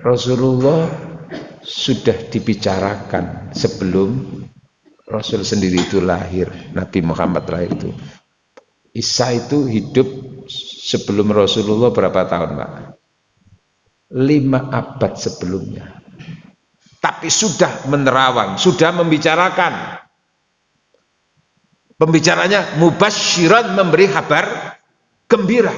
Rasulullah sudah dibicarakan sebelum Rasul sendiri itu lahir, Nabi Muhammad lahir itu. Isa itu hidup sebelum Rasulullah berapa tahun, Pak? 5 abad sebelumnya. Tapi sudah menerawang, sudah membicarakan. Pembicaranya mubasyiran, memberi kabar gembira.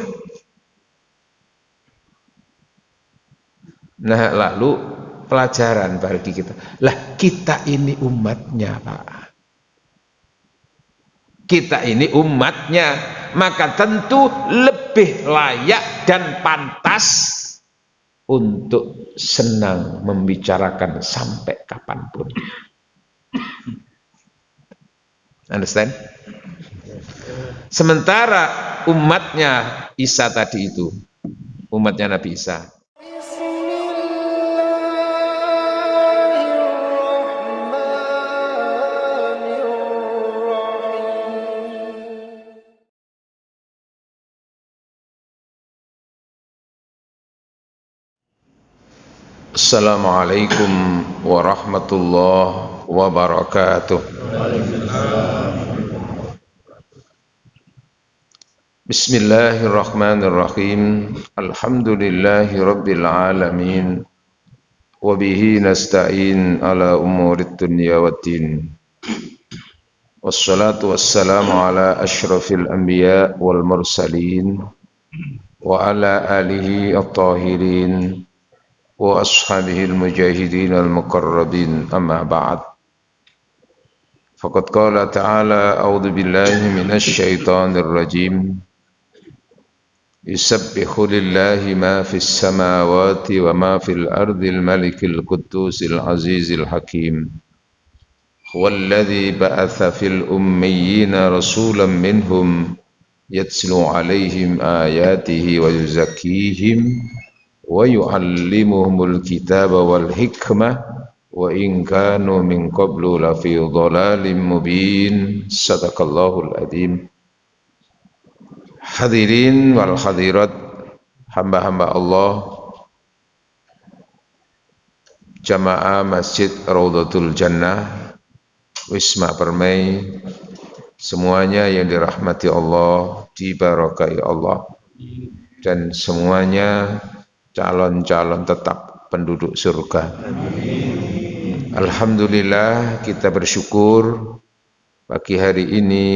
Nah, lalu pelajaran bagi kita. Lah, kita ini umatnya, Pak. Kita ini umatnya, maka tentu lebih layak dan pantas untuk senang membicarakan sampai kapanpun. Understand? Sementara umatnya Isa tadi itu, umatnya Nabi Isa, Assalamualaikum warahmatullahi wabarakatuh. Bismillahirrahmanirrahim. Alhamdulillahi rabbil alamin. Wabihi nasta'in ala umurid dunya waddin. Wassalatu wassalamu ala ashrafil anbiya wal mursalin wa ala alihi at-tahirin wa ashabihil mujahidin al-muqarrabin, amma ba'd. Faqad qala ta'ala a'udzu billahi minasy syaithanir rajim. Yusabbihu lillahi ma fis samawati wa ma fil ardil malikil quddusil azizil hakim. Huwallazi ba'atha fil ummiyina rasulan minhum yatslu 'alaihim ayatihi wa yuzakkihim wa yu'allimuhumul kitaba wal hikmah wa in kanu min qablu lafi dhalalin mubin. Sadaqallahul adzim. Hadirin wal hadirat, hamba-hamba Allah, jamaah Masjid Raudhatul Jannah, Wisma Permai, semuanya yang dirahmati Allah, diberkahi Allah, dan semuanya calon-calon tetap penduduk surga. Alhamdulillah, kita bersyukur pagi hari ini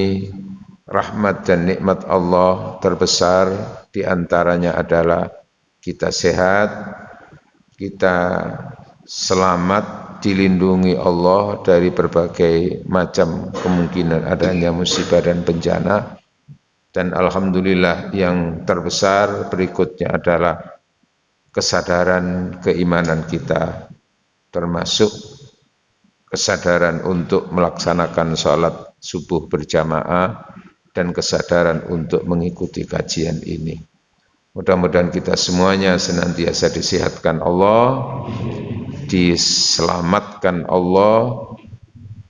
rahmat dan nikmat Allah terbesar diantaranya adalah kita sehat, kita selamat, dilindungi Allah dari berbagai macam kemungkinan adanya musibah dan bencana. Dan alhamdulillah yang terbesar berikutnya adalah kesadaran keimanan kita, termasuk kesadaran untuk melaksanakan sholat subuh berjamaah dan kesadaran untuk mengikuti kajian ini. Mudah-mudahan kita semuanya senantiasa disehatkan Allah, diselamatkan Allah,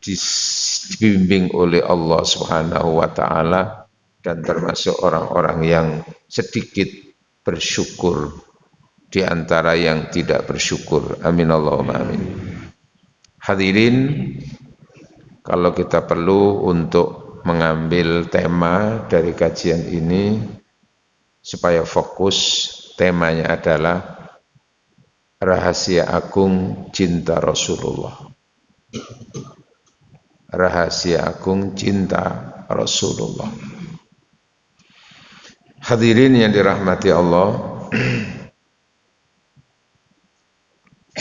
dibimbing oleh Allah Subhanahu wa ta'ala, dan termasuk orang-orang yang sedikit bersyukur di antara yang tidak bersyukur. Amin Allahumma amin. Hadirin, kalau kita perlu untuk mengambil tema dari kajian ini supaya fokus, temanya adalah rahasia agung cinta Rasulullah. Rahasia agung cinta Rasulullah. Hadirin yang dirahmati Allah,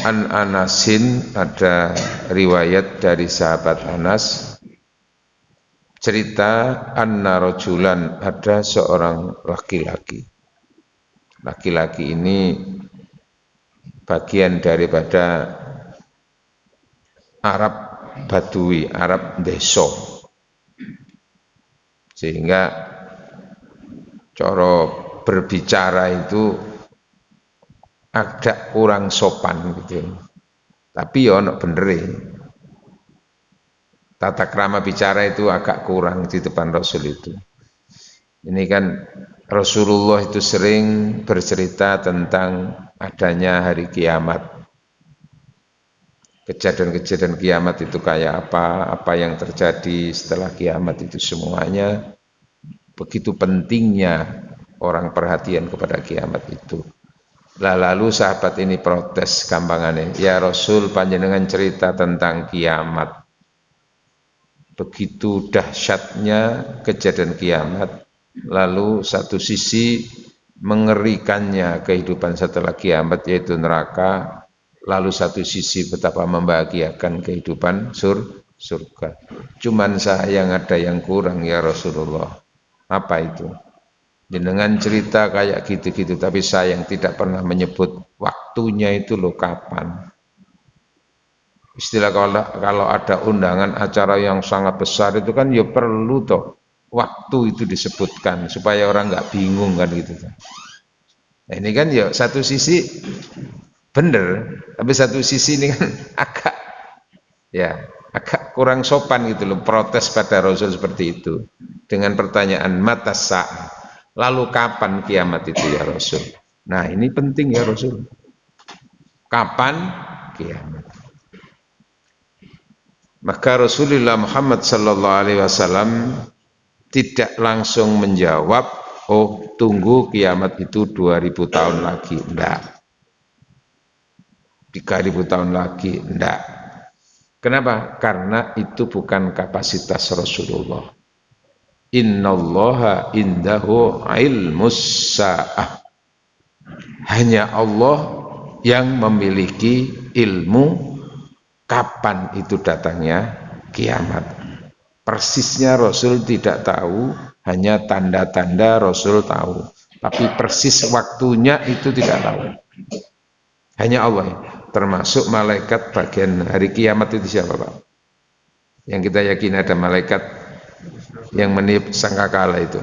An Anasin, ada riwayat dari sahabat Anas, cerita anna rajulan, ada seorang laki-laki. Laki-laki ini bagian daripada Arab Badui, Arab desa, sehingga cara berbicara itu agak kurang sopan gitu. Tapi ya ono benere. Tata krama bicara itu agak kurang di depan Rasul itu. Ini kan Rasulullah itu sering bercerita tentang adanya hari kiamat. Kejadian-kejadian kiamat itu kayak apa yang terjadi setelah kiamat itu semuanya begitu pentingnya orang perhatian kepada kiamat itu. Lalu sahabat ini protes gampangannya, ya Rasul panjenengan cerita tentang kiamat. Begitu dahsyatnya kejadian kiamat, lalu satu sisi mengerikannya kehidupan setelah kiamat yaitu neraka, lalu satu sisi betapa membahagiakan kehidupan surga. Cuman sayang ada yang kurang ya Rasulullah. Apa itu? Jenengan cerita kayak gitu-gitu, tapi sayang tidak pernah menyebut waktunya itu loh kapan. Istilah kalau ada undangan acara yang sangat besar itu kan ya perlu toh waktu itu disebutkan supaya orang nggak bingung kan gitu. Nah, ini kan ya satu sisi bener, tapi satu sisi ini kan agak kurang sopan gitu loh, protes pada Rasul seperti itu dengan pertanyaan mata sa'ah, lalu kapan kiamat itu ya Rasul. Nah ini penting ya Rasul, kapan kiamat. Maka Rasulullah Muhammad sallallahu alaihi wasallam tidak langsung menjawab, oh tunggu kiamat itu 2000 tahun lagi, enggak. 3000 tahun lagi, enggak. Kenapa? Karena itu bukan kapasitas Rasulullah. Innallaha indahu ilmus sa'ah. Hanya Allah yang memiliki ilmu kapan itu datangnya kiamat. Persisnya Rasul tidak tahu, hanya tanda-tanda Rasul tahu. Tapi persis waktunya itu tidak tahu. Hanya Allah. Termasuk malaikat bagian hari kiamat itu siapa Pak? Yang kita yakin ada malaikat yang meniup sangkakala itu.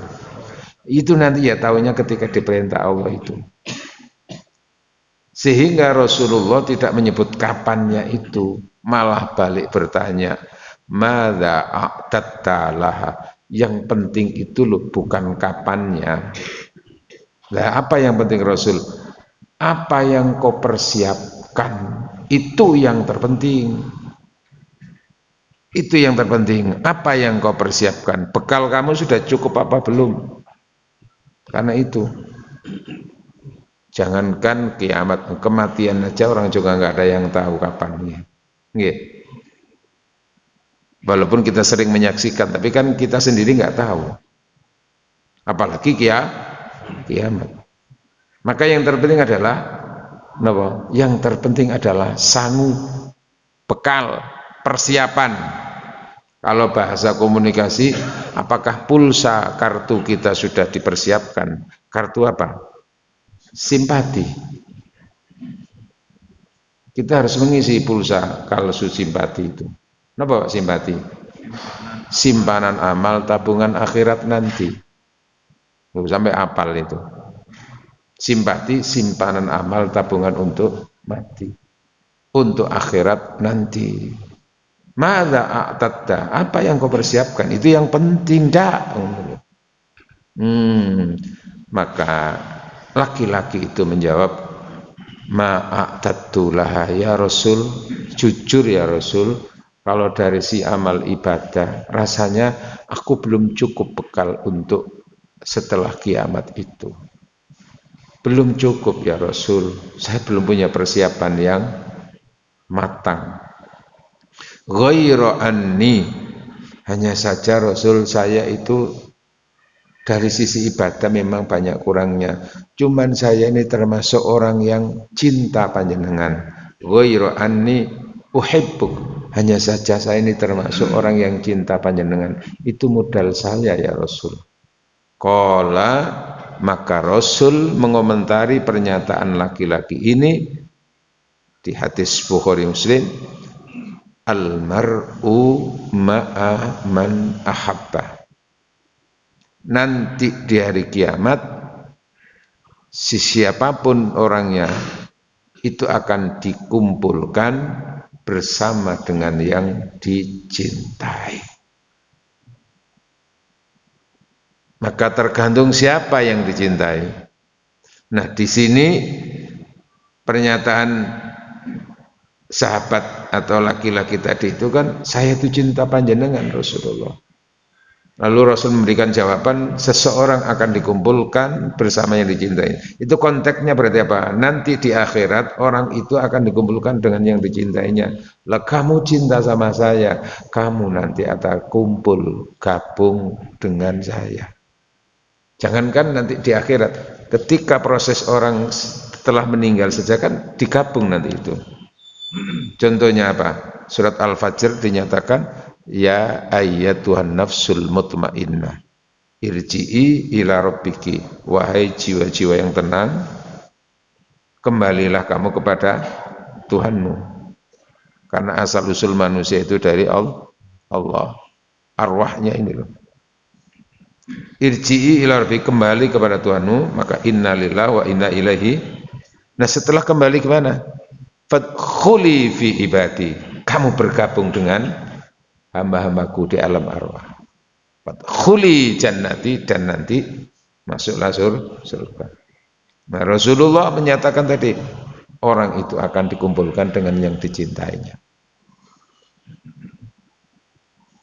Itu nanti ya tahunya ketika diperintah Allah itu. Sehingga Rasulullah tidak menyebut kapannya itu, malah balik bertanya, madza a'tatta laha. Yang penting itu loh bukan kapannya. Lah apa yang penting Rasul? Apa yang kau persiapkan itu yang terpenting. Itu yang terpenting. Apa yang kau persiapkan? Bekal kamu sudah cukup apa belum? Karena itu jangankan kiamat, kematian aja orang juga nggak ada yang tahu kapannya. Nggih. Walaupun kita sering menyaksikan, tapi kan kita sendiri nggak tahu. Apalagi kiamat. Maka yang terpenting adalah apa? Yang terpenting adalah sangu, bekal, persiapan. Kalau bahasa komunikasi, apakah pulsa kartu kita sudah dipersiapkan? Kartu apa? Simpati. Kita harus mengisi pulsa kalau simpati itu. Kenapa Pak simpati? Simpanan amal tabungan akhirat nanti. Sampai apal itu. Simpati simpanan amal tabungan untuk mati. Untuk akhirat nanti. Madza a'tatta? Apa yang kau persiapkan? Itu yang penting dah. Maka laki-laki itu menjawab, ma'a'tattu laha ya Rasul, jujur ya Rasul, kalau dari si amal ibadah rasanya aku belum cukup bekal untuk setelah kiamat itu. Belum cukup ya Rasul, saya belum punya persiapan yang matang. Ghairu anni, hanya saja Rasul saya itu dari sisi ibadah memang banyak kurangnya. Cuman saya ini termasuk orang yang cinta panjenengan. Ghairu anni uhibbuk, hanya saja saya ini termasuk orang yang cinta panjenengan. Itu modal saya ya Rasul. Qala, maka Rasul mengomentari pernyataan laki-laki ini di hadis Bukhari Muslim, almar'u ma'a man ahabba. Nanti di hari kiamat, siapapun orangnya itu akan dikumpulkan bersama dengan yang dicintai. Maka tergantung siapa yang dicintai. Nah, di sini pernyataan sahabat atau laki-laki tadi itu kan, saya itu cinta panjenengan Rasulullah. Lalu Rasul memberikan jawaban, seseorang akan dikumpulkan bersama yang dicintai. Itu konteksnya berarti apa? Nanti di akhirat orang itu akan dikumpulkan dengan yang dicintainya. Lah kamu cinta sama saya, kamu nanti akan kumpul gabung dengan saya. Jangankan nanti di akhirat, ketika proses orang setelah meninggal saja kan digabung nanti itu. Contohnya apa? Surat Al-Fajr dinyatakan, ya ayyatuhan nafsul mutmainnah irji'i ila rabbiki, wahai jiwa-jiwa yang tenang, kembalilah kamu kepada Tuhanmu. Karena asal usul manusia itu dari Allah. Arwahnya ini loh. Irji'i ila rabbiki, kembali kepada Tuhanmu, maka innalillahi wa inna ilaihi. Nah, setelah kembali ke mana? Fadkhuli fi ibadi, kamu bergabung dengan hamba-hambaku di alam arwah. Fadkhuli jannati, dan nanti masuklah surga. Nah, Rasulullah menyatakan tadi, orang itu akan dikumpulkan dengan yang dicintainya.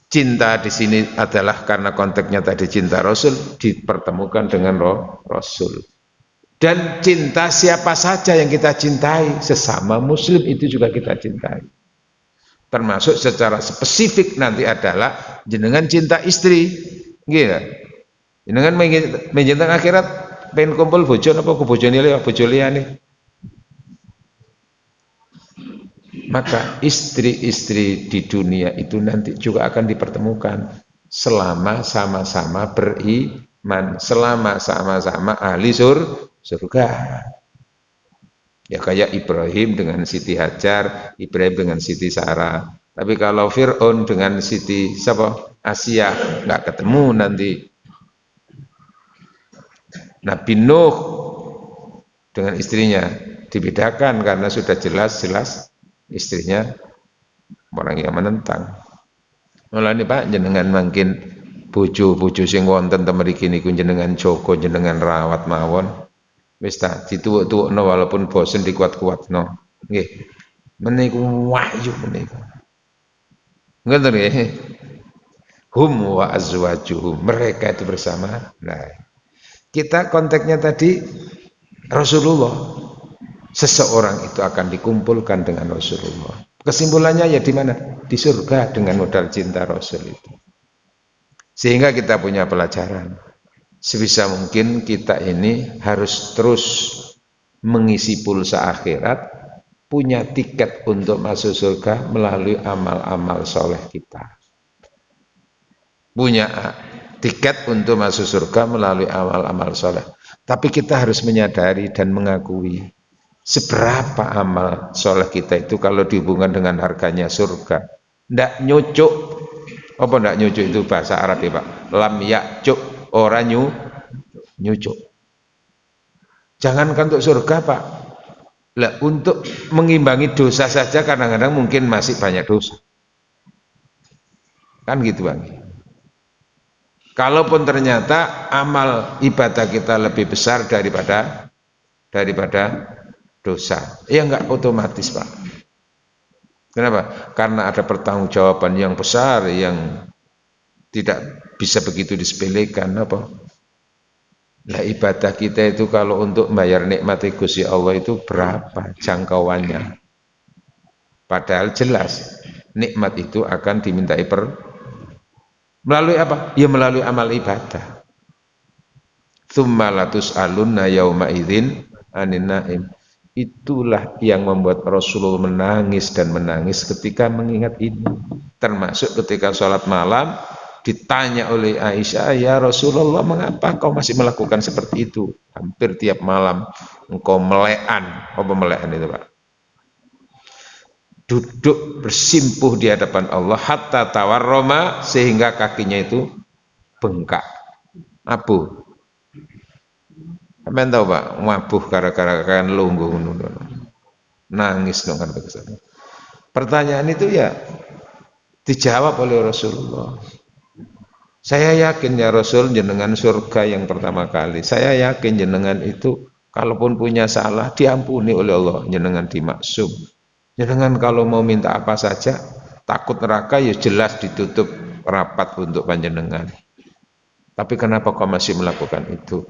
Cinta di sini adalah karena konteksnya tadi cinta Rasul dipertemukan dengan Rasul. Dan cinta siapa saja yang kita cintai, sesama muslim itu juga kita cintai. Termasuk secara spesifik nanti adalah jenengan cinta istri, gitu. Jenengan mencintai akhirat, pengen kumpul bojo apa ku bojone liya, bojo liyane. Maka istri-istri di dunia itu nanti juga akan dipertemukan selama sama-sama beriman, selama sama-sama ahli surga. Ya kayak Ibrahim dengan Siti Hajar, Ibrahim dengan Siti Sarah. Tapi kalau Fir'aun dengan Siti siapa? Asia, nggak ketemu nanti. Nabi Nuh dengan istrinya dibedakan karena sudah jelas-jelas istrinya orang yang menentang. Mulane Pak jenengan mangkin bojo-bojo sing wonten ten mriki niku jenengan jaga, jenengan rawat mawon. Wis ta dituwuk-tuwukno walaupun bosen dikuat-kuatno. Nggih. Meniku wahyu meniku. Ngoten nggih. Hum wa azwajuhum, mereka itu bersama. Nah, kita konteksnya tadi Rasulullah. Seseorang itu akan dikumpulkan dengan Rasulullah. Kesimpulannya ya di mana? Di surga dengan modal cinta Rasul itu. Sehingga kita punya pelajaran. Sebisa mungkin kita ini harus terus mengisi pulsa akhirat, punya tiket untuk masuk surga melalui amal-amal soleh kita. Punya tiket untuk masuk surga melalui amal-amal soleh. Tapi kita harus menyadari dan mengakui seberapa amal soleh kita itu kalau dihubungkan dengan harganya surga. Ndak nyucuk. Apa ndak nyucuk itu bahasa Arab ya Pak? Lam ya'cuk, orang nyucuk. Jangankan untuk surga Pak. Lah untuk mengimbangi dosa saja kadang-kadang mungkin masih banyak dosa. Kan gitu Bang. Kalaupun ternyata amal ibadah kita lebih besar daripada dosa, ya enggak otomatis Pak. Kenapa? Karena ada pertanggungjawaban yang besar yang tidak bisa begitu disepelekan apa. Nah ibadah kita itu kalau untuk membayar nikmat Gusti Allah itu berapa jangkauannya? Padahal jelas nikmat itu akan dimintai melalui apa? Ya melalui amal ibadah. Tsumma latus'alunna yauma idzin anin naim. Itulah yang membuat Rasulullah menangis dan menangis ketika mengingat ini. Termasuk ketika sholat malam ditanya oleh Aisyah, ya Rasulullah mengapa kau masih melakukan seperti itu? Hampir tiap malam engkau melean. Apa melean itu Pak? Duduk bersimpuh di hadapan Allah hatta tawarroma, sehingga kakinya itu bengkak. Abu. Sampeyan tahu Pak, mabuh gara-gara kan lungguh nangis dong kan begitu. Pertanyaan itu ya dijawab oleh Rasulullah. Saya yakin ya Rasul jenengan surga yang pertama kali. Saya yakin jenengan itu Kalaupun punya salah diampuni oleh Allah, jenengan dimaksum. Jenengan kalau mau minta apa saja, takut neraka ya jelas ditutup rapat untuk panjenengan. Tapi kenapa kau masih melakukan itu?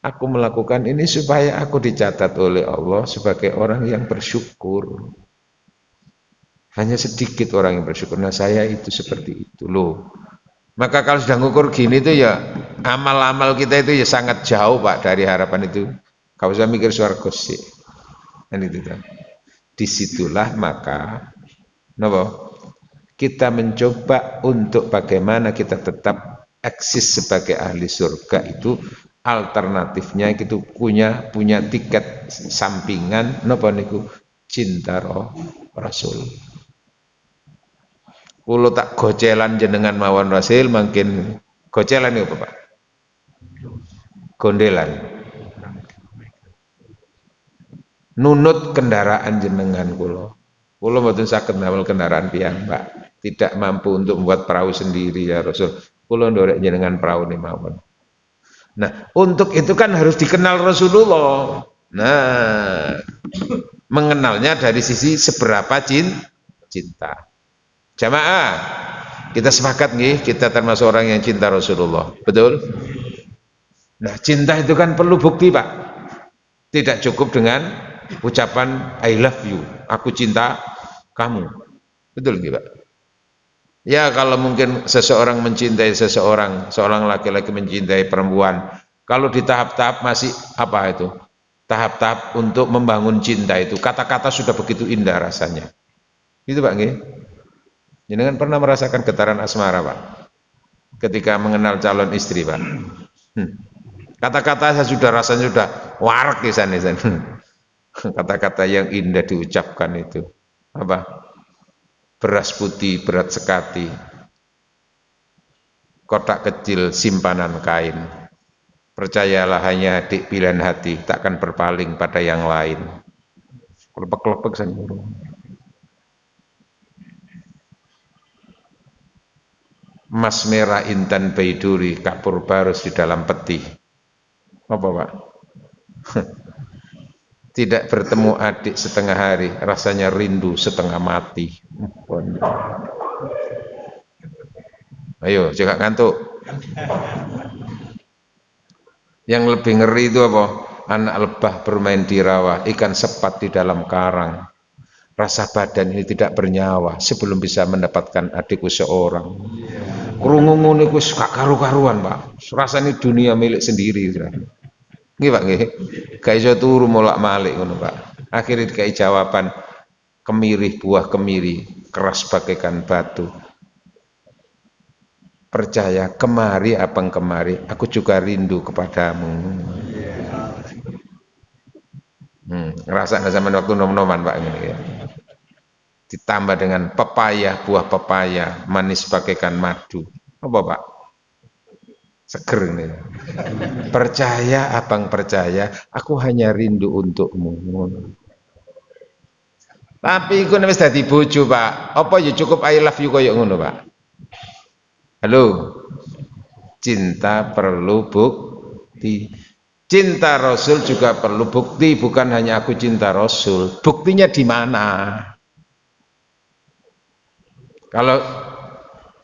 Aku melakukan ini supaya aku dicatat oleh Allah sebagai orang yang bersyukur. Hanya sedikit orang yang bersyukur. Nah saya itu seperti itu loh. Maka kalau sudah ngukur gini tuh ya amal-amal kita itu ya sangat jauh Pak dari harapan itu. Kau usah mikir surga sih. Kan itu kan. Disitulah maka kita mencoba untuk bagaimana kita tetap eksis sebagai ahli surga itu alternatifnya itu punya tiket sampingan niku cinta Rasul. Kulo tak gocelan jenengan mawon Rasul makin gocelan itu Pak. Gondelan. Nunut kendaraan jenengan kulo. Kulo mboten saged ndamel kendaraan piyambak. Tidak mampu untuk membuat perahu sendiri ya Rasul. Kulo ndorek jenengan perahu nih mawon. Nah, untuk itu kan harus dikenal Rasulullah. Nah, mengenalnya dari sisi seberapa cinta. Jamaah, kita sepakat nih, kita termasuk orang yang cinta Rasulullah. Betul? Nah, cinta itu kan perlu bukti, Pak. Tidak cukup dengan ucapan I love you, aku cinta kamu. Betul nggih, Pak? Ya, kalau mungkin seseorang mencintai seorang laki-laki mencintai perempuan, kalau di tahap-tahap masih apa itu? Tahap-tahap untuk membangun cinta itu, kata-kata sudah begitu indah rasanya. Itu Pak nggih. Jangan pernah merasakan getaran asmara, Pak. Ketika mengenal calon istri, Pak. Kata-kata saya sudah rasanya sudah warak di sana. Kata-kata yang indah diucapkan itu. Apa? Beras putih, berat sekati. Kotak kecil, simpanan kain. Percayalah hanya adik pilihan hati, takkan berpaling pada yang lain. Kelepek-kelepek saya. Emas merah intan baiduri, kapur barus di dalam peti. Apa Pak? Tidak bertemu adik setengah hari, rasanya rindu setengah mati. Ayo, jangan ngantuk. Yang lebih ngeri itu apa? Anak lebah bermain di rawa, ikan sepat di dalam karang. Rasa badan ini tidak bernyawa sebelum bisa mendapatkan adikku seorang. Krungu ngono iku gak karu-karuan, Pak. Rasane dunia milik sendiri. Nggih, Pak, nggih. Gak iso turu molak-malik ngono, Pak. Akhirnya dikai jawaban kemiri, buah kemiri, keras bagaikan batu. Percaya kemari abang kemari, aku juga rindu kepadamu. Ngerasa zaman waktu nom-noman Pak ini ya. Ditambah dengan pepaya, buah pepaya, manis bagaikan madu. Apa Pak? Seger nih. Percaya abang percaya, aku hanya rindu untukmu. Tapi iku wis dadi bojo Pak. Apa ya cukup I love you koyo ngono Pak? Halo. Cinta perlu bukti. Cinta Rasul juga perlu bukti, bukan hanya aku cinta Rasul. Buktinya di mana? Kalau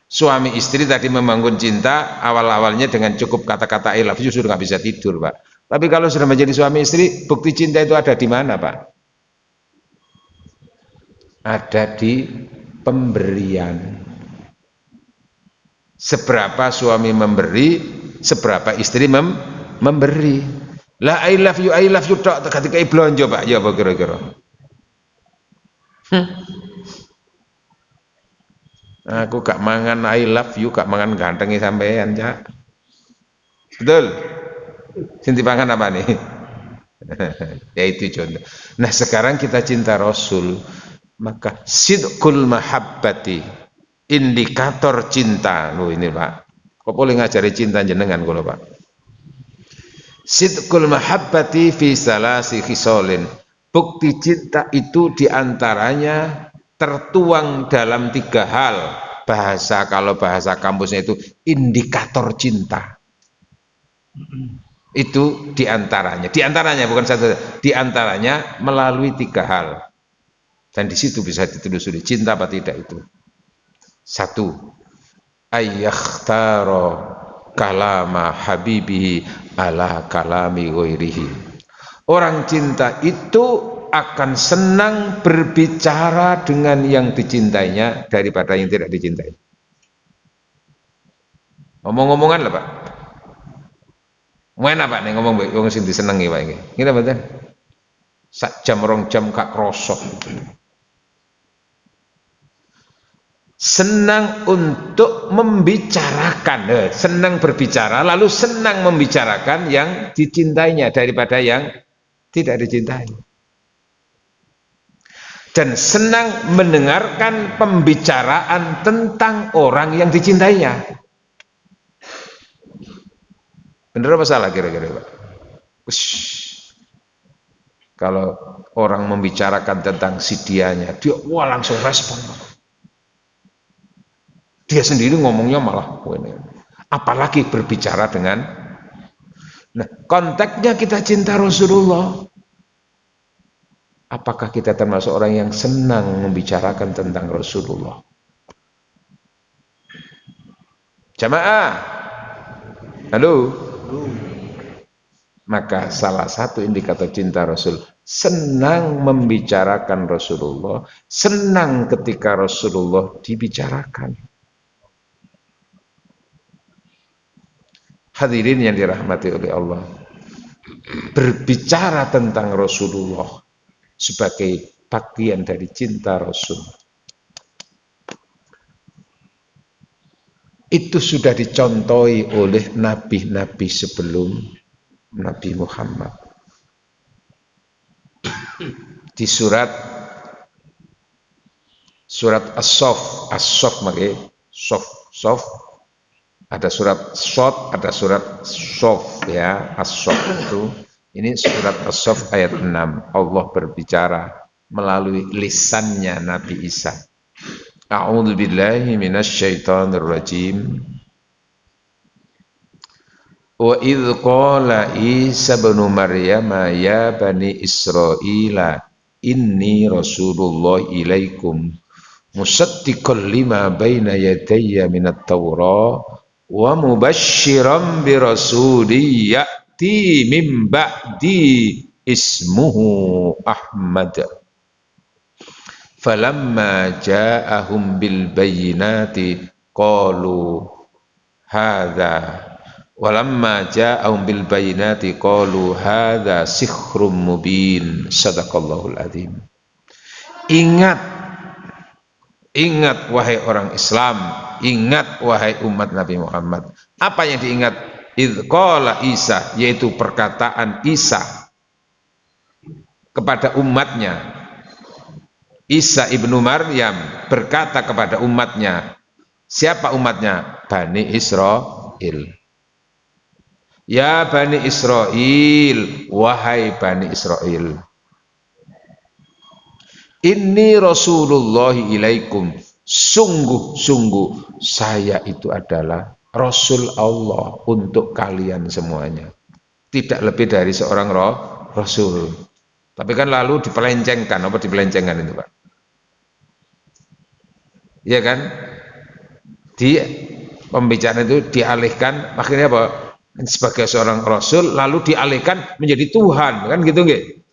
suami istri tadi membangun cinta, awal-awalnya dengan cukup kata-kata I love you sudah nggak bisa tidur, Pak. Tapi kalau sudah menjadi suami istri, bukti cinta itu ada di mana, Pak? Ada di pemberian. Seberapa suami memberi, seberapa istri memberi. Lah I love you tok ketika blonjo Pak, ya apa kira-kira? Aku gak mangan I love you, gak mangan gantengi sampean, Cak. Betul? Sing dipangan apa nih? Ya itu contoh. Nah, sekarang kita cinta Rasul, maka sidqul mahabbati, indikator cinta. Loh ini, Pak. Kok boleh ngajari cinta jenengan kula, Pak? Sidqul mahabbati fi salasi khisalin. Bukti cinta itu diantaranya tertuang dalam 3 hal. Bahasa, kalau bahasa kampusnya itu indikator cinta. Itu diantaranya bukan satu, diantaranya melalui 3 hal. Dan di situ bisa ditelusuri cinta apa tidak itu. 1, ayyakhtaro kalama habibihi ala kalami ghairihi. Orang cinta itu akan senang berbicara dengan yang dicintainya daripada yang tidak dicintai. Ngomong-ngomongan lah Pak. Mana Pak nih ngomong baik wong sing disenengi Pak iki. Ngene mboten? Sak jam 2 jam gak krosok. Senang untuk membicarakan, senang berbicara lalu senang membicarakan yang dicintainya daripada yang tidak dicintai. Dan senang mendengarkan pembicaraan tentang orang yang dicintainya. Benar apa salah kira-kira Pak? Kalau orang membicarakan tentang si dianya, dia wah langsung respon. Dia sendiri ngomongnya malah apalagi berbicara dengan, nah konteksnya kita cinta Rasulullah. Apakah kita termasuk orang yang senang membicarakan tentang Rasulullah? Jamaah, halo. Maka salah satu indikator cinta Rasul, senang membicarakan Rasulullah, senang ketika Rasulullah dibicarakan. Hadirin yang dirahmati oleh Allah, berbicara tentang Rasulullah sebagai bagian dari cinta Rasul itu sudah dicontohi oleh nabi-nabi sebelum Nabi Muhammad. Di surat As-Saff, Sof, ada surat Shot, ada surat Sof ya, As-Saff itu. Ini surat As-Saff ayat 6. Allah berbicara melalui lisannya Nabi Isa. A'udzu billahi minasyaitonir rajim. Wa idz qala Isa ibn Maryam ya bani Israila inni rasulullah ilaikum musaddiqan lima baina yadayya minat Taurah wa mubasysyiran bi rasulin ya'ti min ba'di ismuhu Ahmad. Falamma ja'ahum bil bayyinati qalu hadza walamma ja'ahum bil bayyinati qalu hadza sihrun mubin. Sadaqallahul adzim. Ingat wahai orang Islam, ingat wahai umat Nabi Muhammad. Apa yang diingat? Idz qala Isa, yaitu perkataan Isa kepada umatnya. Isa ibnu Maryam berkata kepada umatnya. Siapa umatnya? Bani Israel. Ya Bani Israel, wahai Bani Israel, inni Rasulullah ilaikum, sungguh-sungguh saya itu adalah Rasul Allah untuk kalian semuanya. Tidak lebih dari seorang Rasul. Tapi kan lalu dipelencengkan, apa dipelencengkan itu Pak? Iya kan? Di pembicaraan itu dialihkan, akhirnya apa? Sebagai seorang Rasul lalu dialihkan menjadi Tuhan, kan gitu nggih?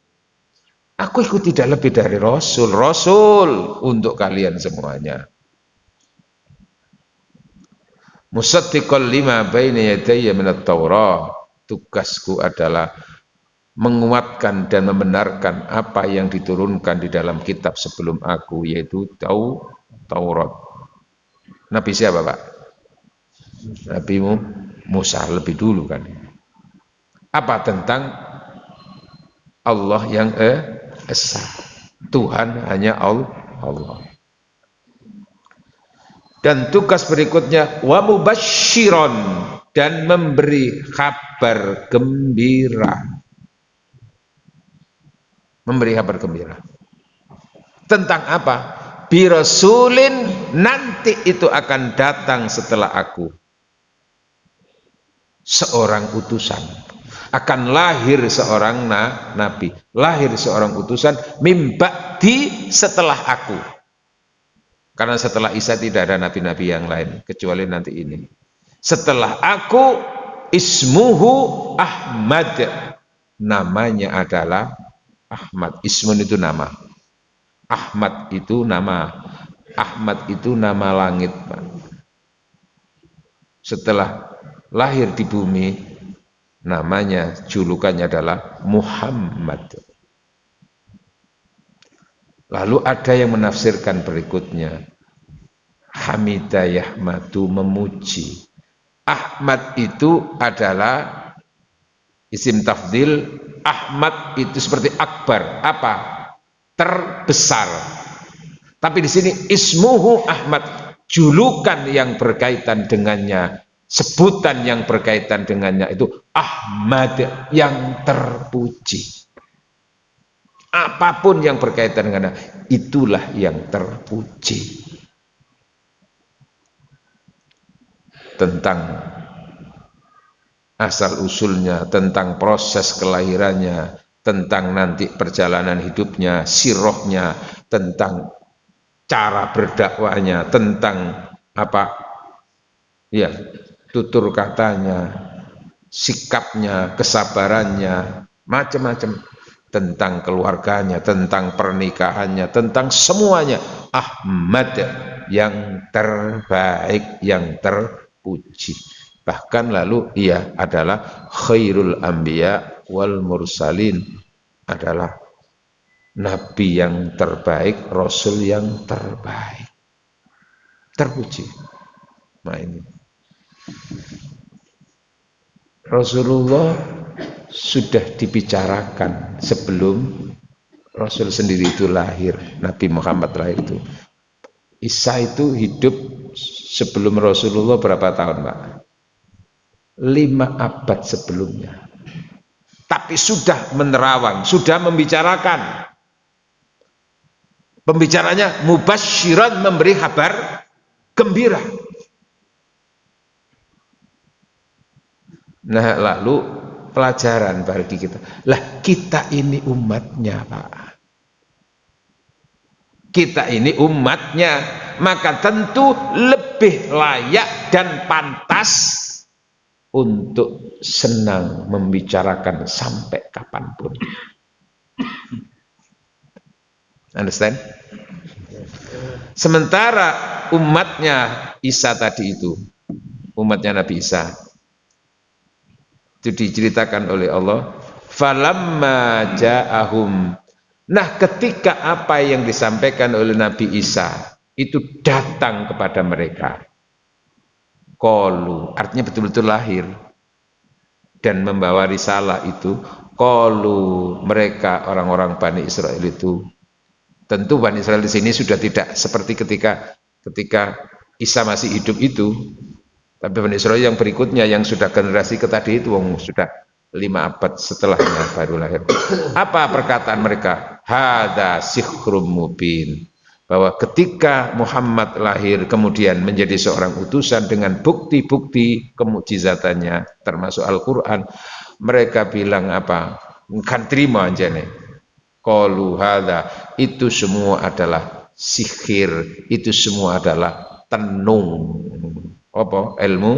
Aku itu tidak lebih dari Rasul untuk kalian semuanya. Musaddiqal lima baina yadayya minat Taurah. Tugasku adalah menguatkan dan membenarkan apa yang diturunkan di dalam kitab sebelum aku, yaitu Taurat. Nabi siapa Pak? Nabi Musa lebih dulu kan. Apa tentang Allah yang esa? Tuhan hanya Allah. Dan tugas berikutnya wa mubasysyiron, dan memberi kabar gembira. Memberi kabar gembira. Tentang apa? Bi rasulin, nanti itu akan datang setelah aku seorang utusan. akan lahir seorang nabi, lahir seorang utusan mim ba'di setelah aku. Karena setelah Isa tidak ada nabi-nabi yang lain kecuali nanti ini. Setelah aku ismuhu Ahmad, namanya adalah Ahmad. Ismun itu nama, Ahmad itu nama, Ahmad itu nama langit, Pak. Setelah lahir di bumi, namanya, julukannya adalah Muhammad. Lalu ada yang menafsirkan berikutnya, Hamidah Yahmadu, memuji. Ahmad itu adalah isim tafdil. Ahmad itu seperti akbar, apa? Terbesar. Tapi di sini ismuhu Ahmad, julukan yang berkaitan dengannya, sebutan yang berkaitan dengannya itu Ahmad, yang terpuji. Apapun yang berkaitan dengannya, itulah yang terpuji. Tentang asal usulnya, tentang proses kelahirannya, tentang nanti perjalanan hidupnya, sirohnya, tentang cara berdakwahnya, tentang apa ya, tutur katanya, sikapnya, kesabarannya, macam-macam, tentang keluarganya, tentang pernikahannya, tentang semuanya. Ahmad, yang terbaik, yang terpuji. Bahkan lalu ia adalah khairul anbiya wal mursalin, adalah nabi yang terbaik, rasul yang terbaik, terpuji. Nah ini Rasulullah sudah dibicarakan sebelum Rasul sendiri itu lahir. Nabi Muhammad lahir itu, Isa itu hidup sebelum Rasulullah berapa tahun, Pak? 5 abad sebelumnya. Tapi sudah menerawang, sudah membicarakan. Pembicaranya mubasyiran, memberi kabar gembira. Nah lalu pelajaran bagi kita, lah kita ini umatnya, Pak. Kita ini umatnya, maka tentu lebih layak dan pantas untuk senang membicarakan sampai kapanpun. Understand? Sementara umatnya Isa tadi itu, umatnya Nabi Isa, itu diceritakan oleh Allah, falamma ja'ahum. Nah, ketika apa yang disampaikan oleh Nabi Isa itu datang kepada mereka, qalu, artinya betul-betul lahir dan membawa risalah itu, qalu, mereka orang-orang Bani Israel itu, tentu Bani Israel di sini sudah tidak seperti ketika Isa masih hidup itu, tapi Bani Israel yang berikutnya, yang sudah generasi ke tadi itu sudah 5 abad setelahnya baru lahir. Apa perkataan mereka? Hada sikhrum mubin, bahwa ketika Muhammad lahir kemudian menjadi seorang utusan dengan bukti-bukti kemujizatannya termasuk Al-Quran, mereka bilang apa? Kan terima aja nih. Qalu hada, itu semua adalah sihir, itu semua adalah tenung. Apa? Ilmu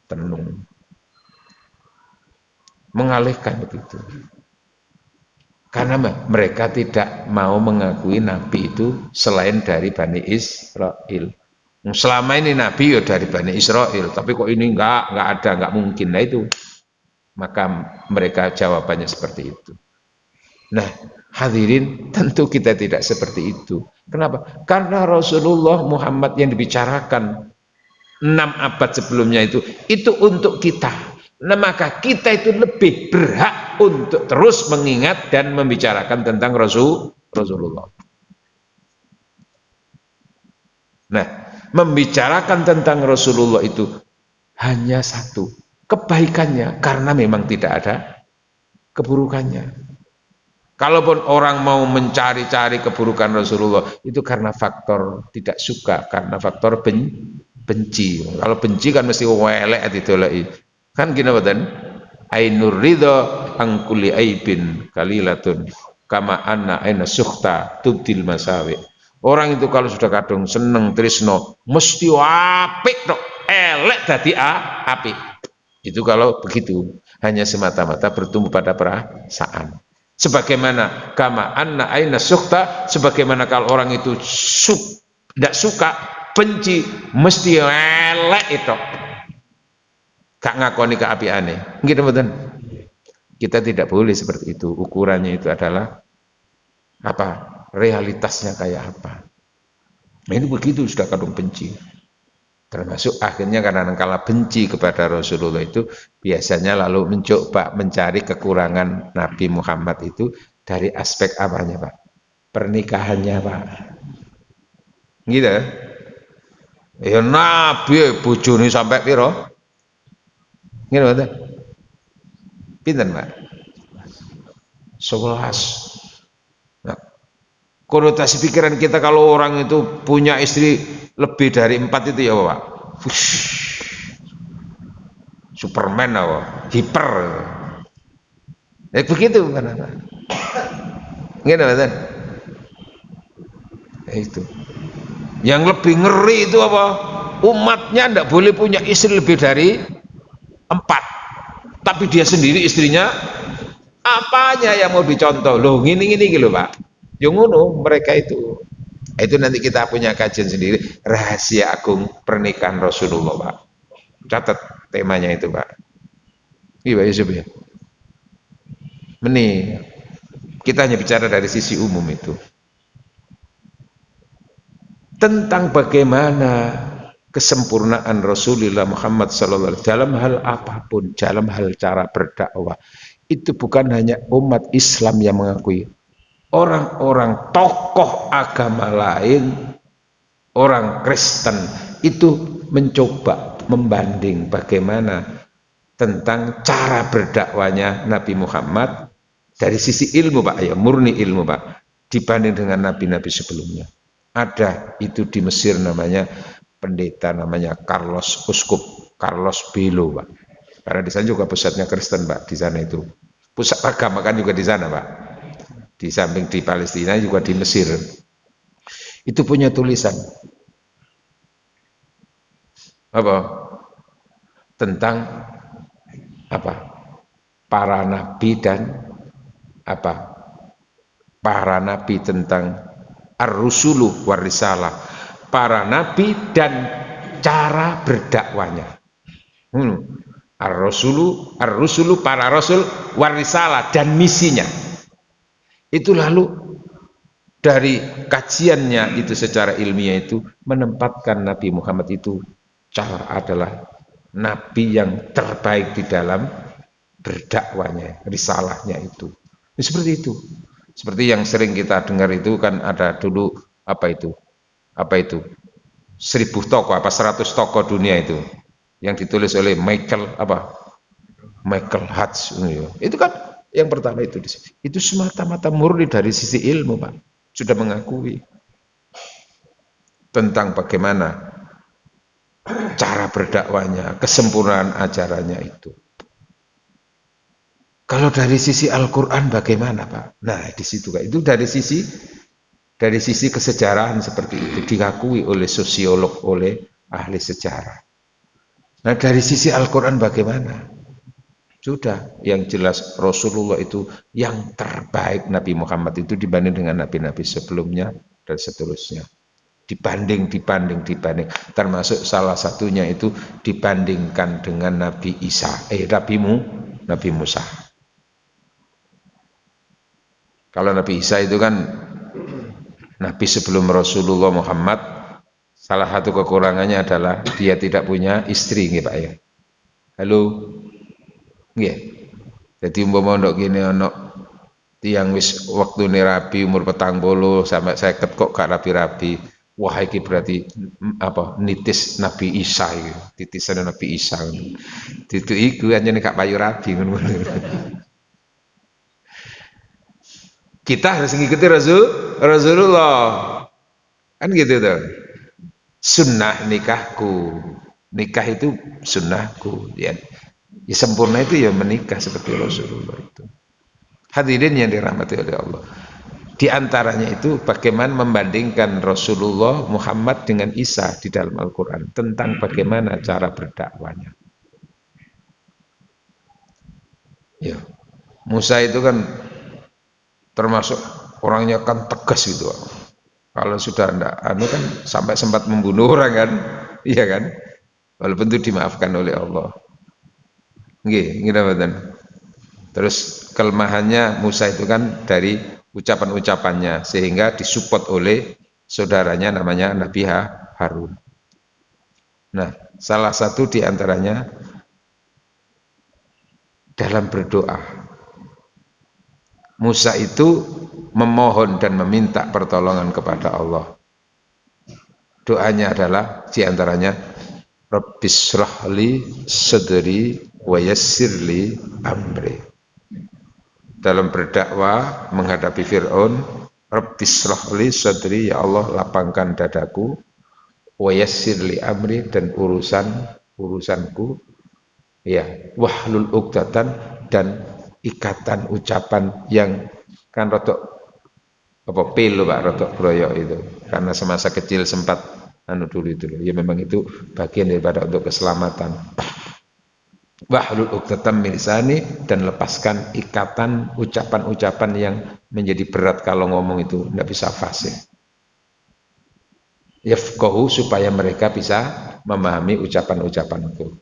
tenung. Mengalihkan begitu. Karena mereka tidak mau mengakui Nabi itu selain dari Bani Israel. Selama ini Nabi ya dari Bani Israel, tapi kok ini enggak ada, enggak mungkin. Nah itu, maka mereka jawabannya seperti itu. Nah hadirin, tentu kita tidak seperti itu. Kenapa? Karena Rasulullah Muhammad yang dibicarakan 6 abad sebelumnya itu untuk kita. Nah maka kita itu lebih berhak untuk terus mengingat dan membicarakan tentang Rasulullah. Nah, membicarakan tentang Rasulullah itu hanya satu, kebaikannya, karena memang tidak ada keburukannya. Kalaupun orang mau mencari-cari keburukan Rasulullah, itu karena faktor tidak suka, karena faktor benci. Kalau benci kan mesti welek ditolaki. Kan gini betul? ainur ridha ang kulli aibin kalilatun kama anna aina sukhta tubdil masawi. Orang itu kalau sudah kadung seneng tresno mesti apik tok, elek dadi apik. Itu kalau begitu hanya semata-mata bertumbuh pada perasaan. Sebagaimana kama anna aina sukhta, sebagaimana kalau orang itu tidak suka, benci, mesti elek itu. Gak ngakoni keapiane. Gitu betul. Kita tidak boleh seperti itu. Ukurannya itu adalah apa? Realitasnya kayak apa? Nah, ini begitu sudah kadung benci. Termasuk akhirnya karena kala benci kepada Rasulullah itu biasanya lalu mencoba mencari kekurangan Nabi Muhammad itu dari aspek apanya, Pak? Pernikahannya, Pak. Gitu. Ya Nabi bojone sampai piro? Gitu betul. Pinten, Pak? 11. Nah, konotasi pikiran kita kalau orang itu punya istri lebih dari 4 itu ya Pak, Superman apa, hiper, begitu kan, gitu kan, itu. Yang lebih ngeri itu apa? Umatnya tidak boleh punya istri lebih dari 4, tapi dia sendiri istrinya apanya yang mau dicontoh loh, gini gitu Pak. Yang ngono mereka itu nanti kita punya kajian sendiri, rahasia agung pernikahan Rasulullah, Pak. Catat temanya itu, Pak. Iya Pak Yusuf ya. Meni kita hanya bicara dari sisi umum itu tentang bagaimana kesempurnaan Rasulullah Muhammad SAW dalam hal apapun, dalam hal cara berdakwah. Itu bukan hanya umat Islam yang mengakui, orang-orang tokoh agama lain, orang Kristen itu mencoba membanding bagaimana tentang cara berdakwanya Nabi Muhammad dari sisi ilmu, Pak, ya murni ilmu, Pak, dibanding dengan nabi-nabi sebelumnya. Ada itu di Mesir namanya pendeta namanya Uskup Carlos Belo, Pak. Karena di sana juga pusatnya Kristen, Pak, di sana itu. Pusat agama kan juga di sana, Pak. Di samping di Palestina juga di Mesir. Itu punya tulisan apa? Tentang apa? Para nabi dan apa? Para nabi tentang ar-rusulu war-risalah. Para nabi dan cara berdakwanya. Ar-rusulu para rasul war-risalah dan misinya. Itu lalu dari kajiannya itu secara ilmiah itu menempatkan Nabi Muhammad itu adalah nabi yang terbaik di dalam berdakwanya, risalahnya itu. Seperti itu. Seperti yang sering kita dengar itu kan ada dulu apa itu? 1000 tokoh apa 100 tokoh dunia itu yang ditulis oleh Michael Hutch. Itu kan yang pertama itu semata-mata murni dari sisi ilmu, Pak. Sudah mengakui tentang bagaimana cara berdakwanya, kesempurnaan ajarannya itu. Kalau dari sisi Al-Quran bagaimana, Pak? Nah, di situ Kak. Itu dari sisi kesejarahan seperti itu diakui oleh sosiolog, oleh ahli sejarah. Nah, dari sisi Al-Quran bagaimana? Sudah, yang jelas Rasulullah itu yang terbaik, Nabi Muhammad itu dibanding dengan nabi-nabi sebelumnya dan seterusnya. Dibanding. Termasuk salah satunya itu dibandingkan dengan Nabi Nabi Musa. Kalau Nabi Isa itu kan Nabi sebelum Rasulullah Muhammad, salah satu kekurangannya adalah dia tidak punya istri, nggih Pak ya. Halo. Nggih. Jadi umpama ndok kene ana tiyang wis wektune rabi umur 40 sampai 50 kok gak rabi-rabi. Wah iki berarti nitis Nabi Isa iki, titisan Nabi Isa. Itu iku anjene gak payu rabi ngono. Kita harus mengikuti Rasulullah. Kan gitu tuh. Sunnah nikahku. Nikah itu sunnahku, ya. Ya, sempurna itu ya menikah seperti Rasulullah itu. Hadirin yang dirahmati oleh Allah. Di antaranya itu bagaimana membandingkan Rasulullah Muhammad dengan Isa di dalam Al-Quran. Tentang bagaimana cara berdakwanya. Ya, Musa itu kan termasuk orangnya kan tegas gitu. Kalau sudah enggak, kan sampai sempat membunuh orang kan, iya kan? Walaupun itu dimaafkan oleh Allah. Nggih, ngene. Terus kelemahannya Musa itu kan dari ucapan-ucapannya sehingga disupport oleh saudaranya namanya Nabi Harun. Nah, salah satu di antaranya dalam berdoa. Musa itu memohon dan meminta pertolongan kepada Allah. Doanya adalah di antaranya Rabbishrahli sadri wa yassirli amri. Dalam berdakwah menghadapi Fir'aun, Rabbishrahli sadri, ya Allah lapangkan dadaku, wa yassirli amri, dan urusanku, ya, wahlul uqdatan, dan ikatan ucapan yang kan rotok apa pil Pak, rotok broyok itu, karena semasa kecil sempat dulu itu ya, memang itu bagian daripada untuk keselamatan. Wahlul uqdatan min lisani, dan lepaskan ikatan ucapan-ucapan yang menjadi berat kalau ngomong itu tidak bisa fasih. Yafqahu, supaya mereka bisa memahami ucapan-ucapan itu.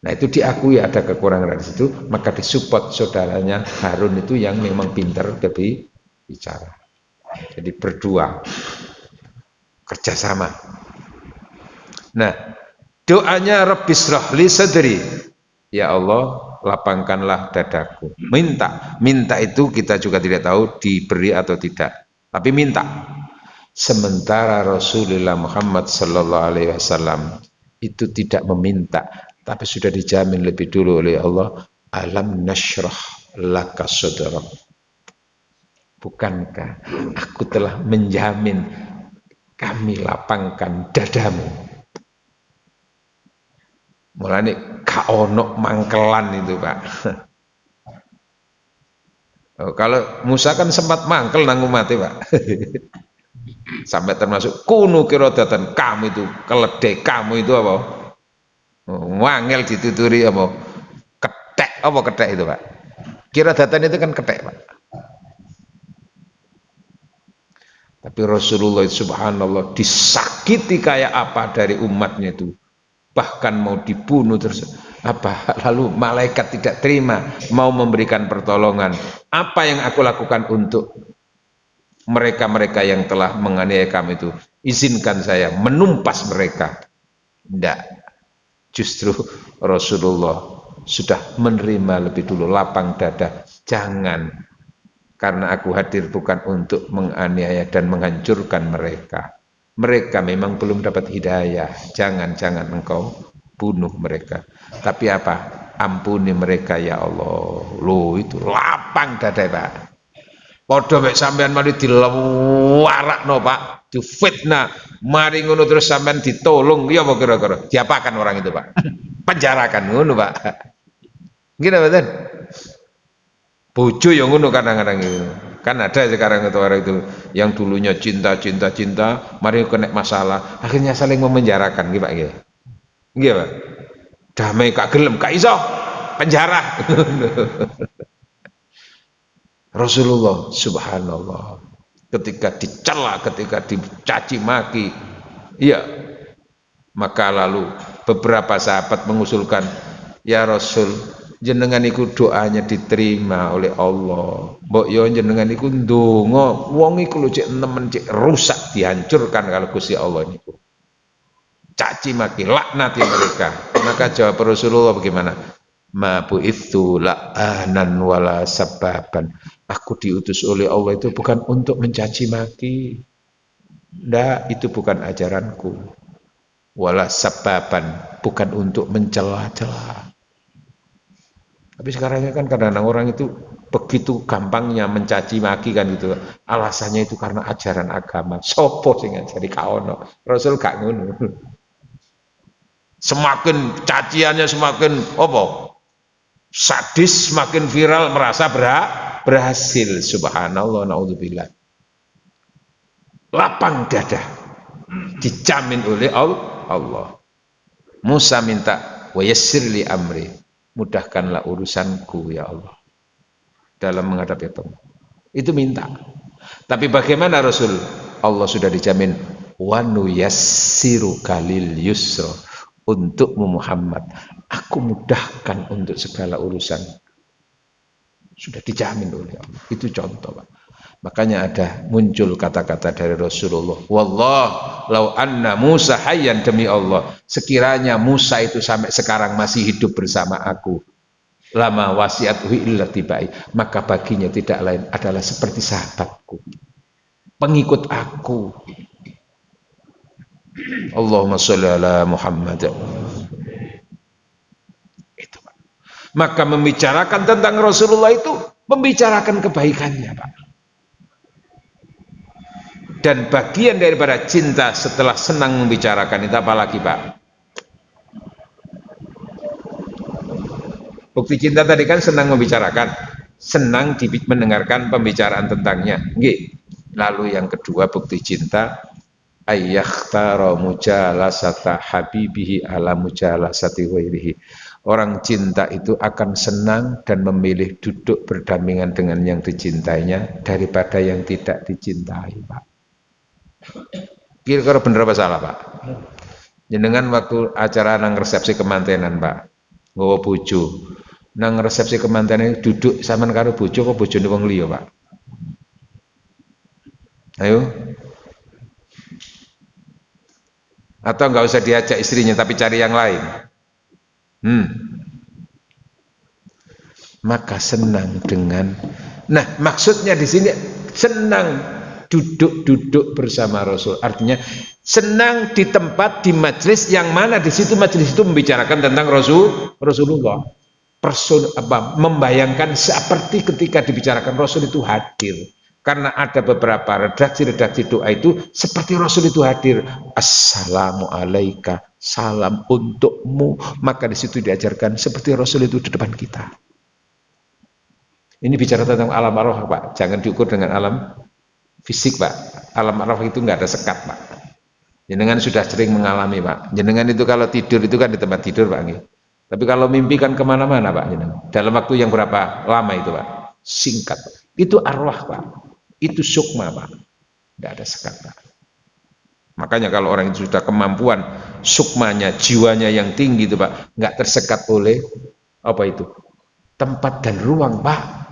Nah, itu diakui ada kekurangan di situ, maka disupport saudaranya Harun itu yang memang pintar bicara. Jadi berdua kerjasama. Nah, doanya Rabbishrahli sadri, ya Allah lapangkanlah dadaku. Minta itu kita juga tidak tahu diberi atau tidak, tapi minta. Sementara Rasulullah Muhammad sallallahu alaihi wasallam itu tidak meminta, tapi sudah dijamin lebih dulu oleh Allah, alam nashrah laka sadrak. Bukankah aku telah menjamin kami lapangkan dadamu. Mulane kaonok mangkelan itu Pak. Kalau Musa kan sempat mangkel nang umate Pak. Sampai termasuk kunu kirodatan, kamu itu keledai, kamu itu apa? Wangel dituturi apa? Ketek itu Pak? Kirodatan itu kan ketek Pak. Tapi Rasulullah subhanallah disakiti kayak apa dari umatnya itu, bahkan mau dibunuh terus apa, lalu malaikat tidak terima, mau memberikan pertolongan. Apa yang aku lakukan untuk mereka-mereka yang telah menganiaya kami itu? Izinkan saya menumpas mereka. Tidak, justru Rasulullah sudah menerima lebih dulu, lapang dada, jangan, karena aku hadir bukan untuk menganiaya dan menghancurkan mereka. Mereka memang belum dapat hidayah, jangan engkau bunuh mereka. Tapi apa? Ampuni mereka ya Allah. Loh, itu lapang dada Pak. Padha mek sampean mari dilawarakno Pak, difitnah, mari ngono terus sampean ditolong, ya apa kira-kira? Diapakan orang itu Pak? Penjarakan ngono Pak. Nggih mboten? Bojo yang ngono kadang-kadang itu. Kan ada sekarang itu orang itu yang dulunya cinta, mari kena masalah, akhirnya saling memenjarakan gitu Pak nggih. Nggih Pak. Damai gak gelem, gak iso, penjara. Rasulullah subhanallah ketika dicela, ketika dicaci maki, iya, maka lalu beberapa sahabat mengusulkan, ya Rasul, jenengan iku doanya diterima oleh Allah. Mbok yo jenengan iku ndonga, wong iku lho cek nemen cek rusak, dihancurkan kalau Gusti Allah niku. Caci maki, laknati mereka. Maka jawab Rasulullah bagaimana? Ma bu'itsu la'anan wala sababan. Aku diutus oleh Allah itu bukan untuk mencaci maki. Ndak, itu bukan ajaranku. Wala sababan, bukan untuk mencela-cela. Tapi sekarang kan kadang-kadang orang itu begitu gampangnya mencaci maki kan gitu. Alasannya itu karena ajaran agama. Sopo sing ngajari kaono. Rasul gak ngono. Semakin caciannya semakin apa? sadis semakin viral merasa berhasil. Subhanallah, naudzubillah. Lapang dada dijamin oleh Allah. Musa minta wa yassir li amri, mudahkanlah urusanku ya Allah dalam menghadapi itu. Itu minta. Tapi bagaimana Rasul? Allah sudah dijamin wa nuyassiru kalil yusra, untukmu Muhammad aku mudahkan untuk segala urusan. Sudah dijamin oleh Allah. Itu contoh, Pak. Makanya ada muncul kata-kata dari Rasulullah, wallah lau anna Musa hayyan, demi Allah sekiranya Musa itu sampai sekarang masih hidup bersama aku, lama wasiatuhu illa tibai, maka baginya tidak lain adalah seperti sahabatku, pengikut aku. Allahumma sholli ala Muhammad. Itu, Pak. Maka membicarakan tentang Rasulullah itu membicarakan kebaikannya, Pak. Dan bagian daripada cinta setelah senang membicarakan itu apalagi, Pak? Bukti cinta tadi kan senang membicarakan, senang mendengarkan pembicaraan tentangnya. Nggih. Lalu yang kedua bukti cinta, ayyakhtara mujalasata habibihi ala mujalasati ghairihi. Orang cinta itu akan senang dan memilih duduk berdampingan dengan yang dicintainya daripada yang tidak dicintai, Pak. Kira-kira bener apa salah, Pak? Jenengan waktu acara nang resepsi kemantenan, Pak, nggawa bojo. Nang resepsi kemantenan duduk sampean karo bojo kok bojone wong liya, Pak? Ayo. Atau enggak usah diajak istrinya tapi cari yang lain. Maka senang dengan, nah maksudnya di sini senang duduk-duduk bersama Rasul, artinya senang di tempat, di majelis yang mana di situ majelis itu membicarakan tentang Rasulullah. Membayangkan seperti ketika dibicarakan Rasul itu hadir, karena ada beberapa redaksi doa itu seperti Rasul itu hadir. Assalamu alaika, salam untukmu, maka di situ diajarkan seperti Rasul itu di depan kita. Ini bicara tentang alam arwah, Pak, jangan diukur dengan alam fisik, Pak. Alam arwah itu nggak ada sekat, Pak. Jenengan sudah sering mengalami, Pak. Jenengan itu kalau tidur itu kan di tempat tidur, Pak. Tapi kalau mimpi kan kemana-mana, Pak. Jenengan. Dalam waktu yang berapa lama itu, Pak? Singkat, Pak. Itu arwah, Pak. Itu sukma, Pak. Tidak ada sekat, Pak. Makanya kalau orang itu sudah kemampuan sukmanya, jiwanya yang tinggi itu, Pak, nggak tersekat oleh apa itu? Tempat dan ruang, Pak.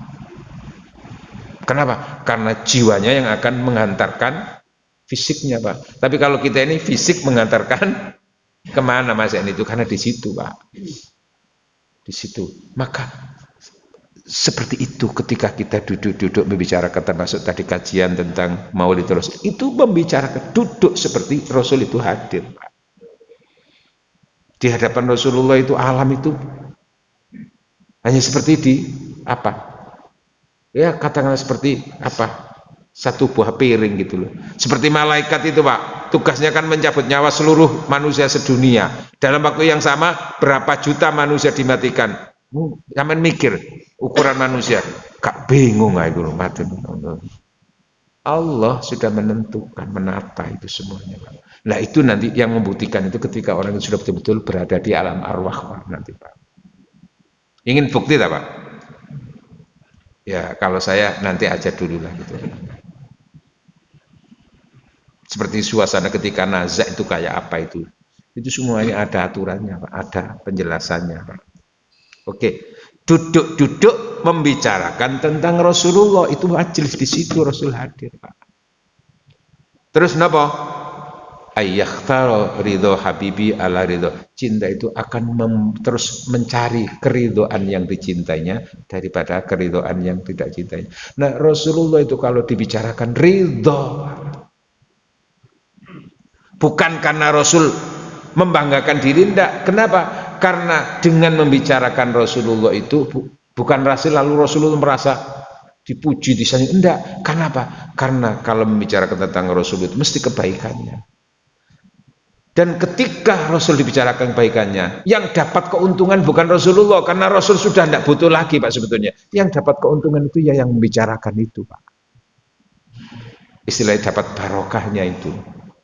Kenapa? Karena jiwanya yang akan menghantarkan fisiknya, Pak. Tapi kalau kita ini fisik menghantarkan kemana, Mas? Itu karena di situ, Pak. Di situ. Maka seperti itu ketika kita duduk-duduk membicarakan, termasuk tadi kajian tentang Maulid Rasul, itu membicarakan duduk seperti Rasul itu hadir, Pak. Di hadapan Rasulullah itu alam itu hanya seperti di apa? Ya katakanlah seperti apa, satu buah piring gitu loh. Seperti malaikat itu, Pak, tugasnya kan mencabut nyawa seluruh manusia sedunia. Dalam waktu yang sama berapa juta manusia dimatikan. Jangan mikir ukuran manusia, gak bingung itu loh. Allah sudah menentukan, menata itu semuanya, Pak. Nah itu nanti yang membuktikan itu ketika orang itu sudah betul-betul berada di alam arwah, Pak, nanti, Pak. Ingin bukti tak, Pak? Ya kalau saya nanti aja dulu lah gitu. Seperti suasana ketika nazak itu kayak apa itu semuanya ada aturannya, Pak, ada penjelasannya, Pak. Oke, duduk-duduk membicarakan tentang Rasulullah itu majelis, di situ Rasul hadir, Pak. Terus napa? Ayyakhtaro ridho habibi ala ridho. Cinta itu akan terus mencari keridhoan yang dicintainya daripada keridhoan yang tidak cintainya. Nah Rasulullah itu kalau dibicarakan ridho, bukan karena Rasul membanggakan diri, enggak. Kenapa? Karena dengan membicarakan Rasulullah itu bukan Rasul lalu Rasulullah merasa dipuji, disanjung, enggak. Kenapa? Karena kalau membicarakan tentang Rasul itu mesti kebaikannya. Dan ketika Rasul dibicarakan kebaikannya, yang dapat keuntungan bukan Rasulullah, karena Rasul sudah tidak butuh lagi Pak sebetulnya. Yang dapat keuntungan itu ya yang membicarakan itu Pak. Istilahnya dapat barokahnya itu.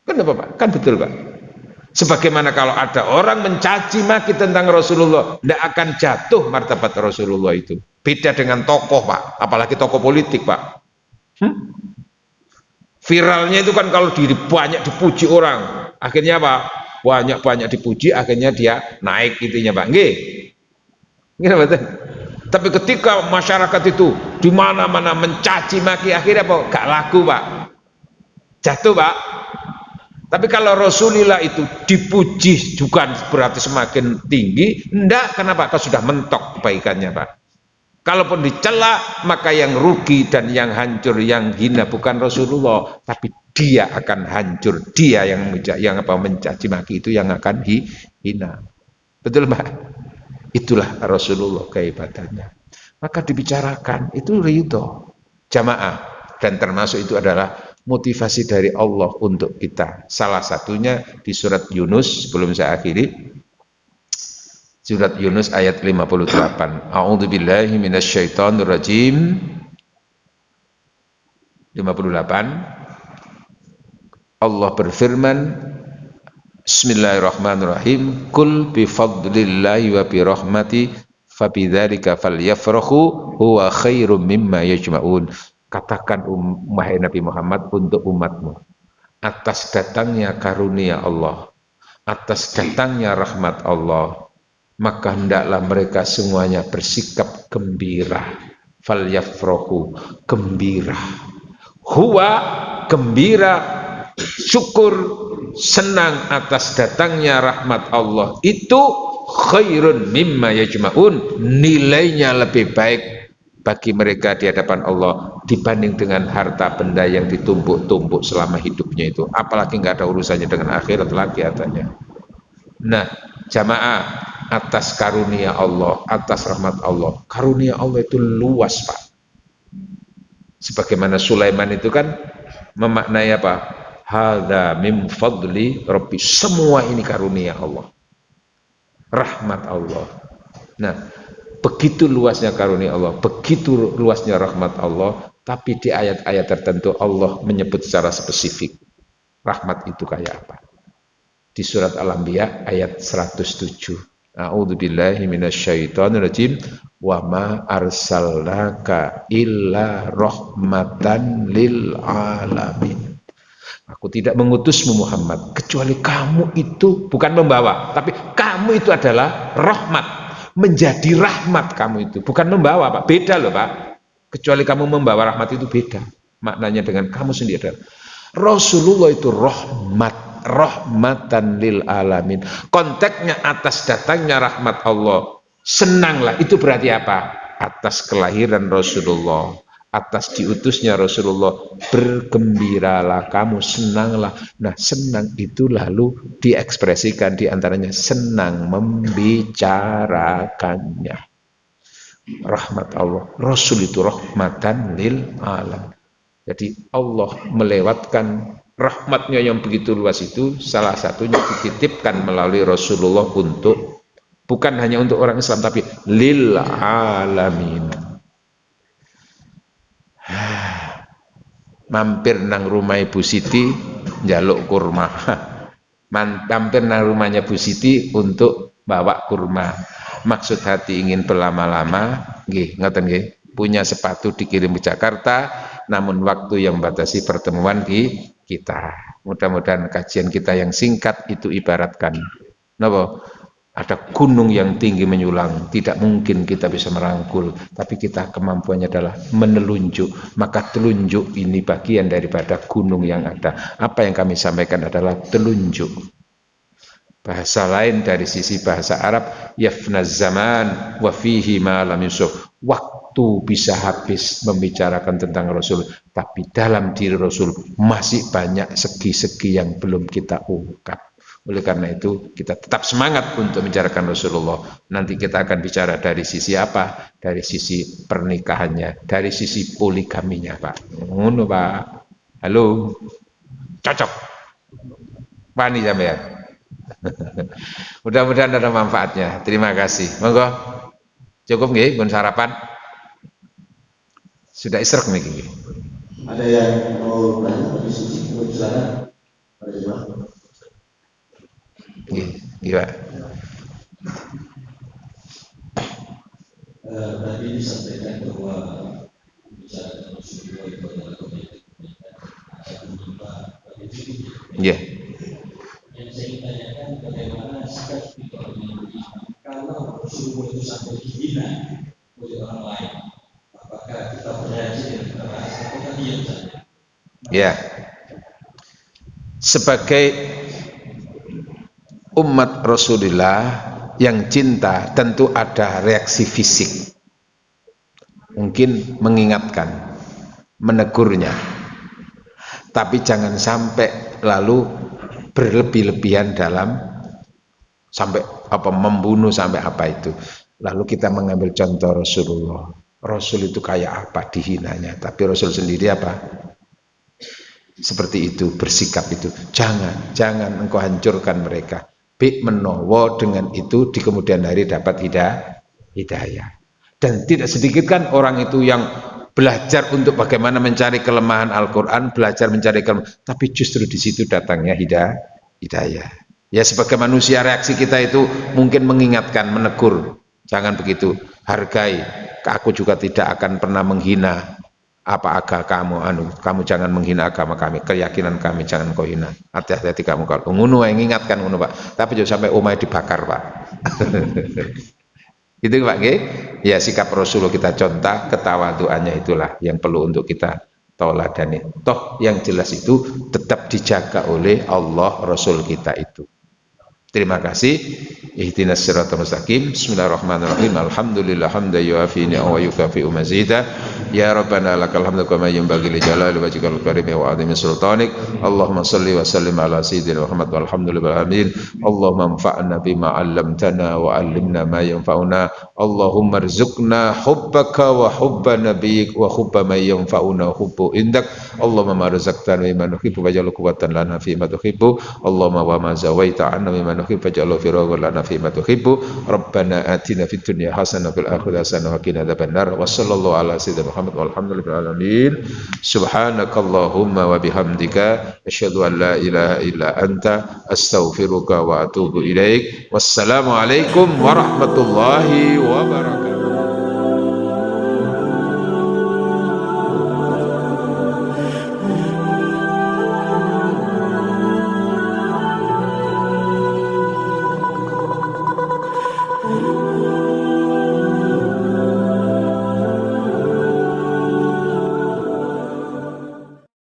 Kenapa Pak? Kan betul Pak. Sebagaimana kalau ada orang mencaci maki tentang Rasulullah, tidak akan jatuh martabat Rasulullah itu. Beda dengan tokoh Pak, apalagi tokoh politik Pak. Viralnya itu kan kalau banyak dipuji orang, akhirnya apa? Banyak dipuji, akhirnya dia naik itunya Pak. Nggih. Nggih betul. Tapi ketika masyarakat itu di mana-mana mencaci maki, akhirnya apa? Gak laku Pak. Jatuh Pak. Tapi kalau Rasulullah itu dipuji bukan berarti semakin tinggi, enggak, kenapa? Kalau sudah mentok kebaikannya Pak. Kalaupun dicela, maka yang rugi dan yang hancur, yang hina bukan Rasulullah, tapi dia akan hancur. Dia yang mencaci maki itu yang akan hina. Betul Mbak? Itulah Rasulullah kehebatannya. Maka dibicarakan, itu ridho jamaah. Dan termasuk itu adalah motivasi dari Allah untuk kita. Salah satunya di surat Yunus, sebelum saya akhiri. Surat Yunus ayat 58. A'udzubillahi minasyaitonirrajim. 58. Allah berfirman, Bismillahirrahmanirrahim. Kul bifadlillahi wa birahmati fabidzalika falyafrahu huwa khairum mimma yajma'un. Katakan wahai Nabi Muhammad untuk umatmu, atas datangnya karunia Allah, atas datangnya rahmat Allah, maka hendaklah mereka semuanya bersikap gembira. Falyafrahu, gembira. Huwa, gembira, syukur, senang atas datangnya rahmat Allah itu khairun mimma yajma'un, nilainya lebih baik bagi mereka di hadapan Allah dibanding dengan harta benda yang ditumpuk-tumpuk selama hidupnya itu. Apalagi nggak ada urusannya dengan akhirat lagi katanya. Nah, jamaah, atas karunia Allah, atas rahmat Allah. Karunia Allah itu luas Pak. Sebagaimana Sulaiman itu kan memaknai apa? Hadza min fadli Rabbi. Semua ini karunia Allah. Rahmat Allah. Nah, begitu luasnya karunia Allah, begitu luasnya rahmat Allah, tapi di ayat-ayat tertentu Allah menyebut secara spesifik rahmat itu kayak apa. Di surat Al-Anbiya ayat 107. A'udzubillahi minasyaitonirrajim. Wa ma arsalnaka illa rahmatan lil alamin. Aku tidak mengutusmu Muhammad kecuali kamu itu bukan membawa, tapi kamu itu adalah rahmat. Menjadi rahmat kamu itu, bukan membawa Pak, beda loh Pak. Kecuali kamu membawa rahmat itu beda maknanya dengan kamu sendiri adalah Rasulullah itu rahmat, rahmatan lil alamin. Konteksnya atas datangnya rahmat Allah, senanglah, itu berarti apa? Atas kelahiran Rasulullah, atas diutusnya Rasulullah, bergembiralah kamu, senanglah. Nah, senang itu lalu diekspresikan diantaranya senang membicarakannya. Rahmat Allah, Rasul itu rahmatan lil alam. Jadi Allah melewatkan rahmatnya yang begitu luas itu, salah satunya dititipkan melalui Rasulullah untuk, bukan hanya untuk orang Islam, tapi lil alamin. Mampir nang rumah Ibu Siti njaluk kurma. Mampir nang rumahnya Bu Siti untuk bawa kurma. Maksud hati ingin berlama-lama, nggih, ngoten nggih. Punya sepatu dikirim ke Jakarta, namun waktu yang membatasi pertemuan kita. Mudah-mudahan kajian kita yang singkat itu ibaratkan napa? Ada gunung yang tinggi menyulang, tidak mungkin kita bisa merangkul, tapi kita kemampuannya adalah menelunjuk. Maka telunjuk ini bagian daripada gunung yang ada. Apa yang kami sampaikan adalah telunjuk. Bahasa lain dari sisi bahasa Arab, yafnaz zaman wa fihi ma lam yusuf. Waktu bisa habis membicarakan tentang Rasul, tapi dalam diri Rasul masih banyak segi-segi yang belum kita ungkap. Oleh karena itu kita tetap semangat untuk membicarakan Rasulullah. Nanti kita akan bicara dari sisi apa? Dari sisi pernikahannya, dari sisi poligaminya Pak. Ngono Pak. Halo. Cocok. Pani sampean. Mudah-mudahan ada manfaatnya. Terima kasih. Monggo. Cukup nggih pun sarapan? Sudah isrek niki. Ada yang mau bertanya diskusi silakan. Nggih, nggih Pak. Tadi disampaikan bahwa bicara Rasulullah itu adalah komitmen Nggih. yang saya ingin tanyakan bagaimana sikap kita kalau Rasulullah itu sampai dihina oleh orang lain, apakah kita bereaksi dengan keras atau diam saja? Ya. Sebagai umat Rasulullah yang cinta tentu ada reaksi fisik. Mungkin mengingatkan, menegurnya. Tapi jangan sampai lalu berlebih-lebihan dalam sampai apa membunuh sampai apa itu. Lalu kita mengambil contoh Rasulullah. Rasul itu kayak apa dihinanya, tapi Rasul sendiri apa? Seperti itu, bersikap itu. Jangan engkau hancurkan mereka. Menowo dengan itu di kemudian hari dapat hidayah. Dan tidak sedikit kan orang itu yang belajar untuk bagaimana mencari kelemahan Al-Quran, belajar mencari kelemahan, tapi justru di situ datangnya hidayah. Ya sebagai manusia reaksi kita itu mungkin mengingatkan, menegur, jangan begitu, hargai, aku juga tidak akan pernah menghina apa agama kamu jangan menghina agama kami, keyakinan kami jangan kau hina, hati-hati kamu kalau ngono ingatkan ngono Pak, tapi jangan sampai omah dibakar Pak. Itu Pak nggih. Ya sikap Rasulullah kita contoh, ketawaduannya itulah yang perlu untuk kita tauladani. Toh yang jelas itu tetap dijaga oleh Allah Rasul kita itu. Terima kasih. Ihdinas siratal mustaqim. Bismillahirrahmanirrahim. Alhamdulillah hamdan yuafi ni'amahu wa yukafi'u mazidah. Ya Rabbana lakal hamdu kama yanbaghi li jalali wajhikal karim wa 'azimi sultanik. Allahumma shalli wa sallim ala sayyidina Muhammad walhamdulillahi alamin. Allahumma anfa'na bima 'allamtana wa 'allimna ma yanfa'una. Allahumma rzuqna hubbaka wa hubba nabiyyik wa hubba man yanfa'una hubbu indak. Allahumma ma razaqtana mimma nuhibbu waj'al quwwatan lana fi ma tuhibbu. Allahumma wa ma zawaita 'anna mimma nuhibbu waj'al firaghan lana fi ma tuhibbu. Rabbana atina fid dunya hasanah wa fil akhirati hasanah wa qina adzabannar. Wa sallallahu ala sayyidina Muhammad walhamdulillahi alamin. Subhanakallahumma wa bihamdika asyhadu an la ilaha illa anta astaghfiruka wa atubu ilaik. Wassalamu alaikum warahmatullahi wabarakatuh.